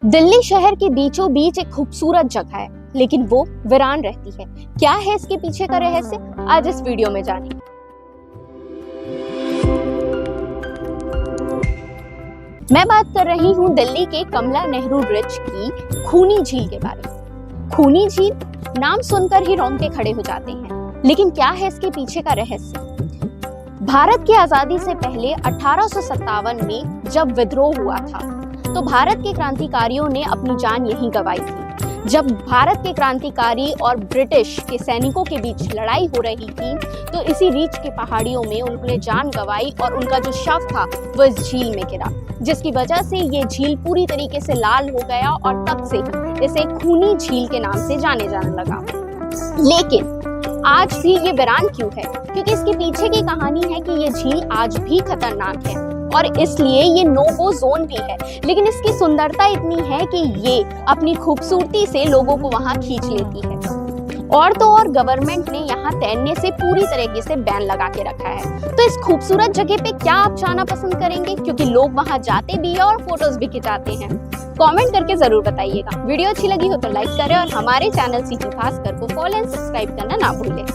दिल्ली शहर के बीचों बीच एक खूबसूरत जगह है, लेकिन वो वीरान रहती है। क्या है इसके पीछे का रहस्य, आज इस वीडियो में जानेंगे। मैं बात कर रही हूँ दिल्ली के कमला नेहरू रिज की खूनी झील के बारे में। खूनी झील नाम सुनकर ही रोंगटे खड़े हो जाते हैं, लेकिन क्या है इसके पीछे का रहस्य। भारत की आजादी से पहले 1857 में जब विद्रोह हुआ था, तो भारत के क्रांतिकारियों ने अपनी जान यहीं गंवाई थी। जब भारत के क्रांतिकारी और ब्रिटिश के सैनिकों के बीच लड़ाई हो रही थी, तो इसी रीच के पहाड़ियों में उन्होंने जान गंवाई और उनका जो शव था वो इस झील में गिरा, जिसकी वजह से ये झील पूरी तरीके से लाल हो गया और तब से ही इसे खूनी झील के नाम से जाने जाने लगा। लेकिन आज भी ये वीरान क्यों है? क्योंकि इसके पीछे की कहानी है कि ये झील आज भी खतरनाक है और इसलिए ये नो गो जोन भी है। लेकिन इसकी सुंदरता इतनी है कि ये अपनी खूबसूरती से लोगों को वहां खींच लेती है। और तो और गवर्नमेंट ने यहाँ तैरने से पूरी तरीके से बैन लगा के रखा है। तो इस खूबसूरत जगह पे क्या आप जाना पसंद करेंगे? क्योंकि लोग वहां जाते भी है और फोटोज भी खिंचाते हैं। कमेंट करके जरूर बताइएगा। वीडियो अच्छी लगी हो तो लाइक करें और हमारे चैनल सीटी भास्कर को फॉलो एंड सब्सक्राइब करना ना भूलें।